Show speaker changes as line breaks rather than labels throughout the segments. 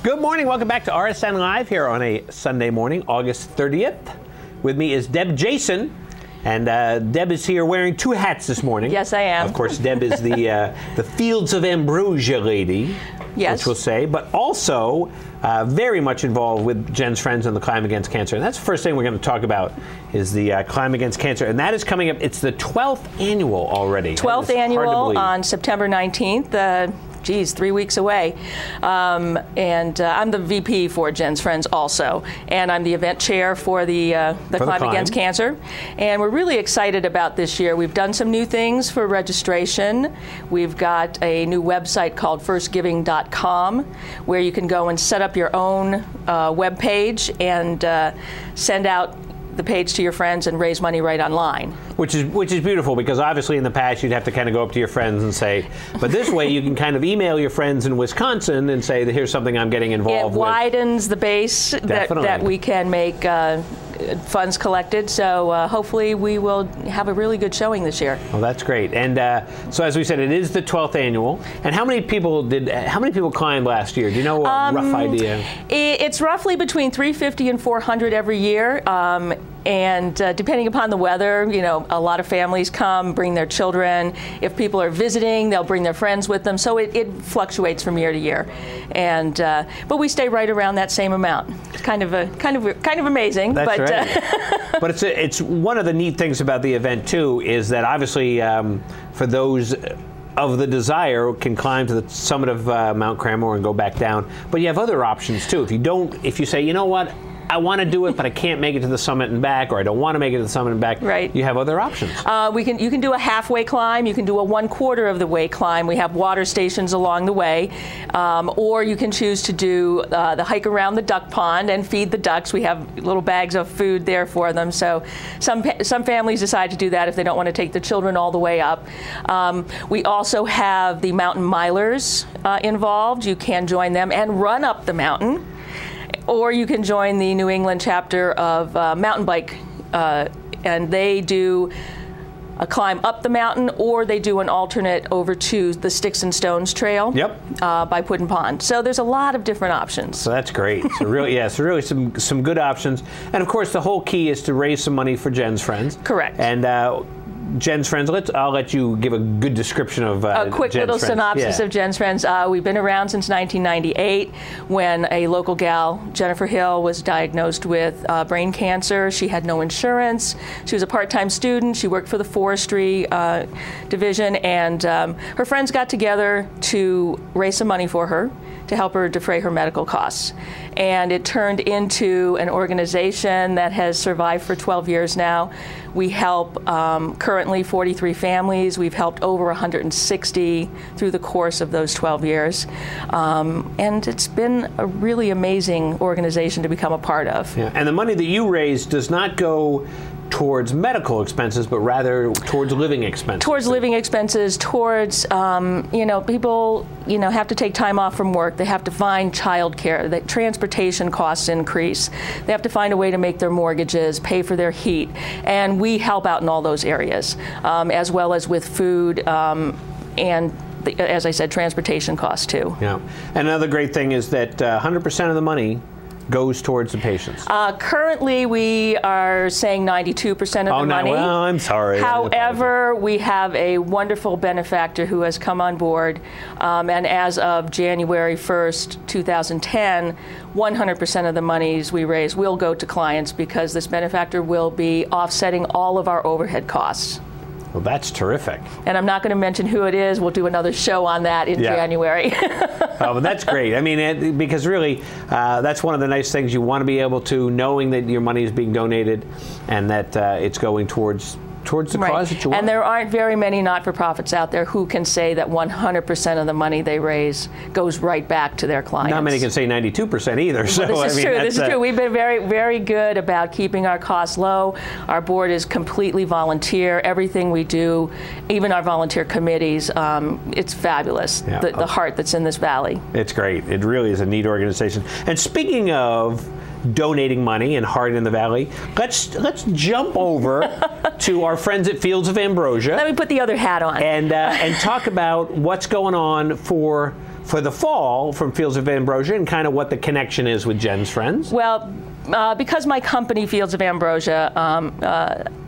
Good morning. Welcome back to RSN Live here on a Sunday morning, August 30th. With me is Deb Jasien. And Deb is here wearing two hats this morning.
Yes, I am.
Of course, Deb is the Fields of Ambrosia lady,
yes,
which we'll say, but also very much involved with Jen's Friends and the Climb Against Cancer. And that's the first thing we're going to talk about is the Climb Against Cancer. And that is coming up. It's the 12th annual already.
12th annual on September 19th. 3 weeks away. I'm the VP for Jen's Friends also. And I'm the event chair for the Climb Against Cancer. And we're really excited about this year. We've done some new things for registration. We've got a new website called firstgiving.com where you can go and set up your own web page and send out the page to your friends and raise money right online.
Which is beautiful, because obviously in the past you'd have to kind of go up to your friends and say, but this way you can kind of email your friends in Wisconsin and say, here's something I'm getting involved with.
It widens the base that we can make funds collected, so hopefully we will have a really good showing this year.
Well, that's great. And so as we said, it is the 12th annual. And how many people climbed last year? Do you know a rough idea?
It's roughly between 350 and 400 every year. And depending upon the weather, you know, a lot of families come, bring their children. If people are visiting, they'll bring their friends with them. So it fluctuates from year to year. And but we stay right around that same amount. It's kind of amazing.
That's right. But it's one of the neat things about the event too is that obviously for those of the desire can climb to the summit of Mount Cranmore and go back down. But you have other options too. If you say, you know what, I want to do it, but I can't make it to the summit and back, or I don't want to make it to the summit and back.
Right.
You have other options.
You can do a halfway climb. You can do a 1/4 of the way climb. We have water stations along the way, or you can choose to do the hike around the duck pond and feed the ducks. We have little bags of food there for them. So some families decide to do that if they don't want to take the children all the way up. We also have the mountain milers involved. You can join them and run up the mountain. Or you can join the New England chapter of Mountain Bike, and they do a climb up the mountain, or they do an alternate over to the Sticks and Stones Trail.
Yep.
By Puddin Pond. So there's a lot of different options.
So that's great. So really, yeah, so really some good options. And of course, the whole key is to raise some money for Jen's Friends.
Correct.
And Jen's Friends, I'll let you give a good description of
a quick
Jen's
little
Friends.
synopsis of Jen's Friends. We've been around since 1998 when a local gal, Jennifer Hill, was diagnosed with brain cancer. She had no insurance. She was a part-time student. She worked for the forestry division, and her friends got together to raise some money for her to help her defray her medical costs. And it turned into an organization that has survived for 12 years now. We help currently 43 families. We've helped over 160 through the course of those 12 years. And it's been a really amazing organization to become a part of.
Yeah. And the money that you raise does not go towards medical expenses, but rather towards living expenses. Towards
living expenses, towards, people, have to take time off from work. They have to find childcare. The transportation costs increase. They have to find a way to make their mortgages, pay for their heat. And we help out in all those areas, as well as with food and, as I said, transportation costs too.
Yeah. And another great thing is that 100% of the money goes towards the patients.
Currently, we are saying 92% of the money.
Well, I'm sorry.
However, we have a wonderful benefactor who has come on board, and as of January 1st, 2010, 100% of the monies we raise will go to clients because this benefactor will be offsetting all of our overhead costs.
Well, that's terrific.
And I'm not going to mention who it is. We'll do another show on that in January.
Oh, but that's great. I mean, because really, that's one of the nice things you want to be able to, knowing that your money is being donated and that it's going towards the cause that you want.
And there aren't very many not-for-profits out there who can say that 100% of the money they raise goes right back to their clients.
Not many can say 92% either.
Well,
so,
this is true. This is true. We've been very, very good about keeping our costs low. Our board is completely volunteer. Everything we do, even our volunteer committees, it's fabulous, the heart that's in this valley. It's
great. It really is a neat organization. And speaking of donating money and heart in the valley, let's jump over to our friends at Fields of Ambrosia.
Let me put the other hat on.
And talk about what's going on for for the fall from Fields of Ambrosia and kind of what the connection is with Jen's Friends.
Well, because my company, Fields of Ambrosia,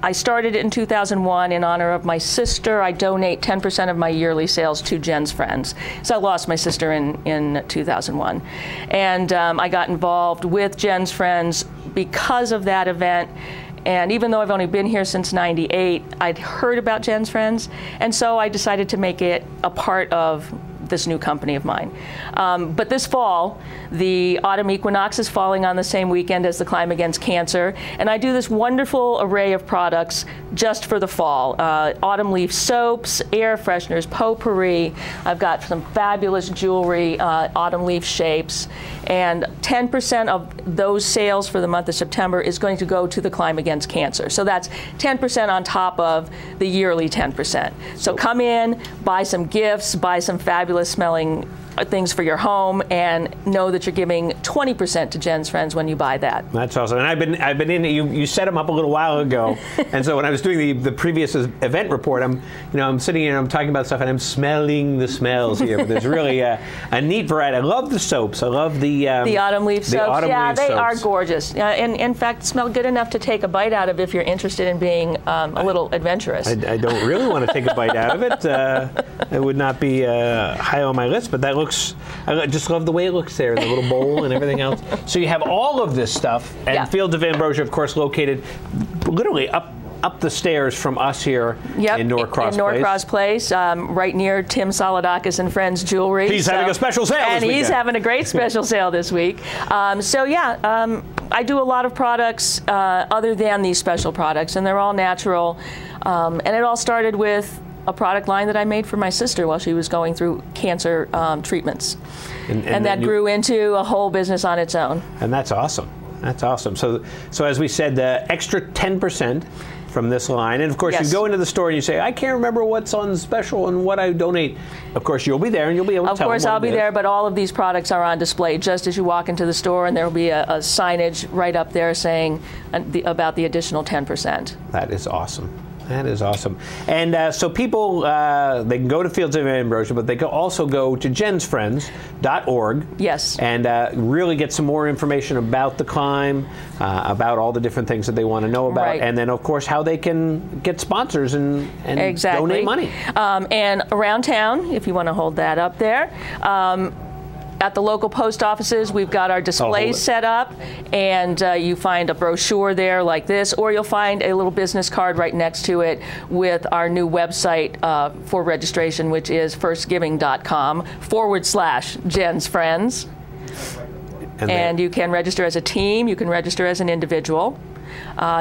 I started it in 2001 in honor of my sister. I donate 10% of my yearly sales to Jen's Friends. So I lost my sister in 2001. And I got involved with Jen's Friends because of that event. And even though I've only been here since '98, I'd heard about Jen's Friends. And so I decided to make it a part of this new company of mine. But this fall, the autumn equinox is falling on the same weekend as the Climb Against Cancer, and I do this wonderful array of products just for the fall. Autumn leaf soaps, air fresheners, potpourri. I've got some fabulous jewelry, autumn leaf shapes, and 10% of those sales for the month of September is going to go to the Climb Against Cancer. So that's 10% on top of the yearly 10%. So come in, buy some gifts, buy some fabulous smelling things for your home, and know that you're giving 20% to Jen's Friends when you buy that.
That's awesome. And I've been in. You set them up a little while ago, and so when I was doing the previous event report, I'm sitting here and I'm talking about stuff, and I'm smelling the smells here. But there's really a neat variety. I love the soaps. I love the
autumn leaf soaps. Yeah, they are
soaps.
Gorgeous. And in fact, smell good enough to take a bite out of if you're interested in being a little adventurous.
I don't really want to take a bite out of it. It would not be high on my list, but that looks. I just love the way it looks there, the little bowl and everything else. So you have all of this stuff, and
yeah.
Fields of Ambrosia, of course, located literally up the stairs from us here in Norcross Place.
In Norcross Place, right near Tim Solidakis and Friends Jewelry.
He's having a special sale
and
this
he's having a great special sale this week. I do a lot of products other than these special products, and they're all natural. And it all started with a product line that I made for my sister while she was going through cancer treatments. And that grew into a whole business on its own.
And that's awesome. That's awesome. So as we said, the extra 10% from this line. And of course, you go into the store and you say, I can't remember what's on special and what I donate. Of course, you'll be there and you'll be able to tell them.
Of course, I'll be there, but all of these products are on display just as you walk into the store, and there will be a signage right up there saying about the additional 10%.
That is awesome. That is awesome. And so people, they can go to Fields of Ambrosia, but they can also go to jensfriends.org.
Yes.
And really get some more information about the climb, about all the different things that they want to know about.
Right.
And then, of course, how they can get sponsors and donate money.
And around town, if you want to hold that up there, at the local post offices, we've got our displays set up, and you find a brochure there like this, or you'll find a little business card right next to it with our new website for registration, which is firstgiving.com/Jen's Friends. And you can register as a team, you can register as an individual.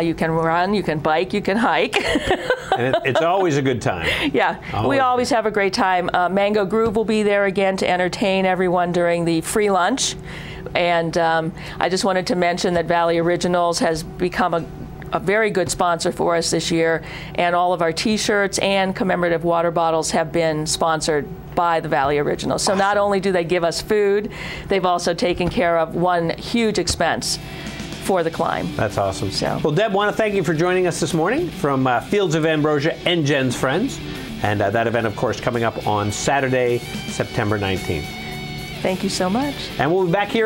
You can run, you can bike, you can hike.
And it's always a good time.
Yeah, we always have a great time. Mango Groove will be there again to entertain everyone during the free lunch. And I just wanted to mention that Valley Originals has become a very good sponsor for us this year, and all of our T-shirts and commemorative water bottles have been sponsored by the Valley Originals. So not only do they give us food, they've also taken care of one huge expense for the climb.
That's awesome.
So.
Well, Deb, want to thank you for joining us this morning from Fields of Ambrosia and Jen's Friends. And that event, of course, coming up on Saturday, September 19th.
Thank you so much.
And we'll be back here